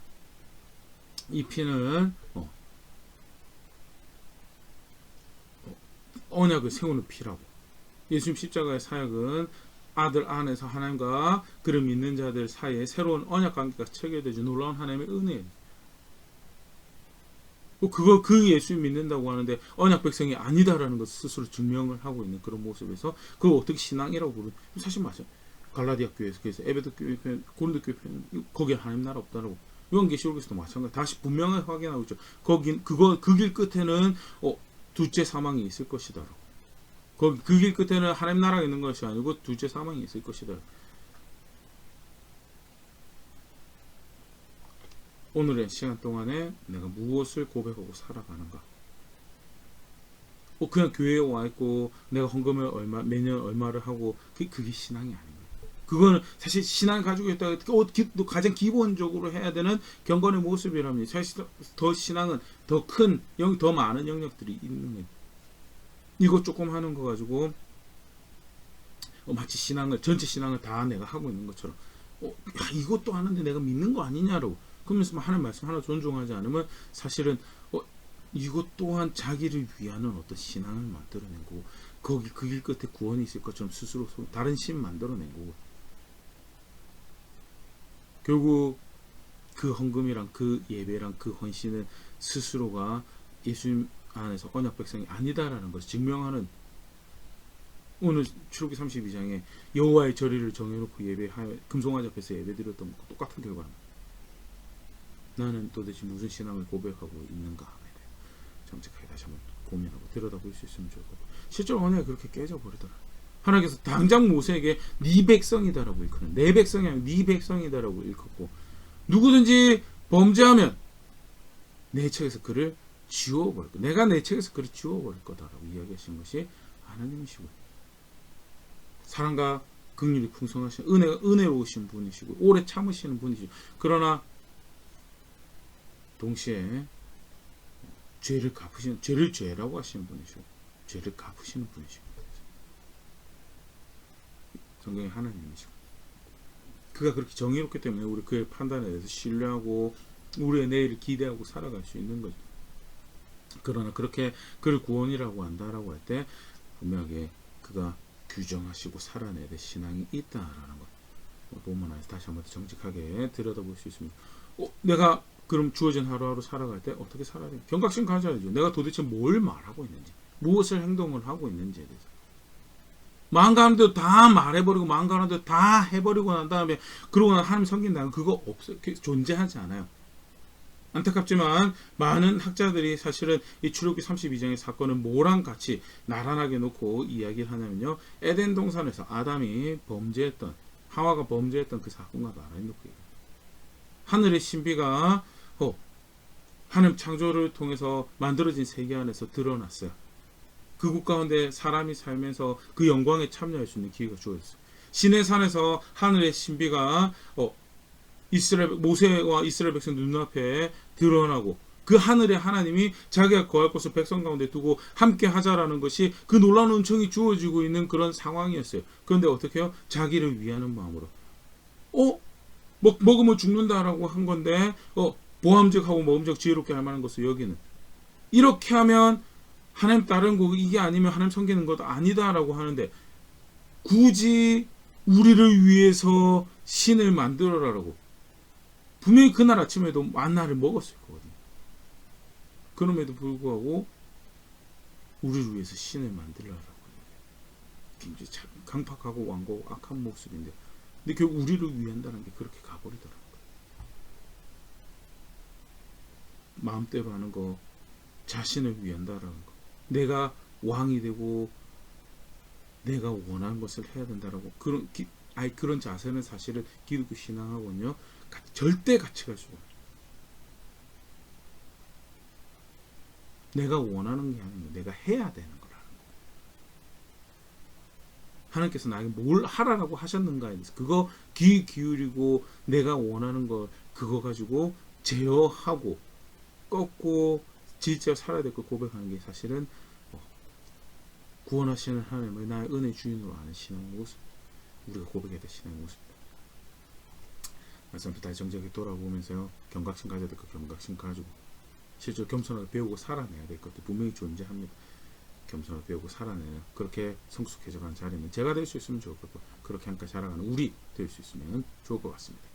S1: 이 피는 언약을 세우는 피라고. 예수님 십자가의 사역은 아들 안에서 하나님과 그를 믿는 자들 사이에 새로운 언약 관계가 체결되지 놀라운 하나님의 은혜예요. 그 예수 믿는다고 하는데 언약 백성이 아니다라는 것을 스스로 증명을 하고 있는 그런 모습에서 그걸 어떻게 신앙이라고 부르는 사실 맞아요. 갈라디아 교회에서 그래서 에베소 교회 편, 고린도 교회 편 거기에 하나님 나라 없다라고. 요한계시록에서도 마찬가지. 다시 분명하게 확인하고 있죠. 그 길 끝에는 둘째 사망이 있을 것이다. 그 길 끝에는 하나님 나라가 있는 것이 아니고 둘째 사망이 있을 것이다. 오늘의 시간 동안에 내가 무엇을 고백하고 살아가는가? 그냥 교회에 와 있고 내가 헌금을 매년 얼마를 하고 그게 신앙이 아닌 거예요. 그거는 사실 신앙을 가지고 있다. 가장 기본적으로 해야 되는 경건의 모습이랍니다. 사실 더 신앙은 더 많은 영역들이 있는 거예요. 이거 조금 하는 거 가지고 마치 전체 신앙을 다 내가 하고 있는 것처럼 야, 이것도 하는데 내가 믿는 거 아니냐라고 그러면서 하는 말씀 하나 존중하지 않으면 사실은 이것 또한 자기를 위하는 어떤 신앙을 만들어낸 거고 거기 그 길 끝에 구원이 있을 것처럼 스스로 다른 신 만들어낸 거고 결국 그 헌금이랑 그 예배랑 그 헌신은 스스로가 예수님 안에서 언약 백성이 아니다라는 것을 증명하는 오늘 출애굽기 32장에 여호와의 절의를 정해놓고 예배하여 금송아지 앞에서 예배드렸던 것과 똑같은 결과입니다. 나는 도대체 무슨 신앙을 고백하고 있는가 하에 대해 정직하게 다시 한번 고민하고 들여다볼 수 있으면 좋을 것 같고 실제로 언약이 그렇게 깨져버리더라. 하나님께서 당장 모세에게 네 백성이다라고 일컫는 내 백성이 아니라 네 백성이다라고 일컫고 누구든지 범죄하면 내 책에서 그를 지워버릴 거다. 내가 내 책에서 그를 지워버릴 거다라고 이야기하신 것이 하나님이시고 사랑과 긍휼이 풍성하신 은혜로우신 분이시고 오래 참으시는 분이시고 그러나 동시에 죄를 갚으시는 죄를 죄라고 하시는 분이시고 죄를 갚으시는 분이시고 성경의 하나님이시고 그가 그렇게 정의롭기 때문에 우리 그의 판단에 대해서 신뢰하고 우리의 내일을 기대하고 살아갈 수 있는 거죠. 그러나 그렇게 그를 구원이라고 한다라고 할 때 분명하게 그가 규정하시고 살아내야 될 신앙이 있다라는 것 본문 안에서 다시 한번 정직하게 들여다볼 수 있습니다. 내가 그럼 주어진 하루하루 살아갈 때 어떻게 살아야 돼? 경각심 가져야죠. 내가 도대체 뭘 말하고 있는지 무엇을 행동을 하고 있는지에 대해서 마음 가는 대로 다 말해버리고 마음 가는 대로 다 해버리고 난 다음에 그러고 난 하나님 섬긴다는 그거 없어요. 존재하지 않아요. 안타깝지만 많은 학자들이 사실은 이 출애굽기 32장의 사건을 뭐랑 같이 나란하게 놓고 이야기를 하냐면요. 에덴 동산에서 아담이 범죄했던 하와가 범죄했던 그 사건과 나란히 놓고 얘기해요. 하늘의 신비가 하나님 창조를 통해서 만들어진 세계 안에서 드러났어요. 그곳 가운데 사람이 살면서 그 영광에 참여할 수 있는 기회가 주어졌어요. 시내 산에서 하늘의 신비가 모세와 이스라엘 백성 눈앞에 드러나고 그 하늘의 하나님이 자기가 거할 곳을 백성 가운데 두고 함께 하자라는 것이 그 놀라운 은총이 주어지고 있는 그런 상황이었어요. 그런데 어떻게 해요? 자기를 위하는 마음으로 먹으면 죽는다라고 한 건데 보암직하고 모험적 지혜롭게 할 만한 것을 여기는 이렇게 하면 하나님 다른 거 이게 아니면 하나님 섬기는 것도 아니다라고 하는데 굳이 우리를 위해서 신을 만들어라라고 분명히 그날 아침에도 만나를 먹었을 거거든요. 그럼에도 불구하고 우리를 위해서 신을 만들라라고 굉장히 강팍하고 완고하고 악한 모습인데 근데 결국 우리를 위한다는 게 그렇게 가버리더라고요. 마음대로 하는 거 자신을 위한다라는 거 내가 왕이 되고 내가 원하는 것을 해야 된다라고 그런 자세는 사실은 기독교 신앙하고는요 절대 같이 갈 수가 없어요. 내가 원하는 게 아니고 내가 해야 되는 거라는 거. 하나님께서 나에게 뭘 하라고 하셨는가에 대해서 그거 귀 기울이고 내가 원하는 거 그거 가지고 제어하고 꺾고 질제어 살아야 될 걸 고백하는 게 사실은 구원하시는 하나님을 나의 은혜 주인으로 아는 신앙의 모습 우리가 고백해야 될 신앙의 모습입니다. 말씀부터 다시 정직하게 돌아보면서요 경각심 가져야 될 것 경각심 가지고 실제로 겸손하게 배우고 살아내야 될 것도 분명히 존재합니다. 겸손하게 배우고 살아내는 그렇게 성숙해져가는 자리는 제가 될 수 있으면 좋을 것 같고 그렇게 함께 자라가는 우리 될 수 있으면 좋을 것 같습니다.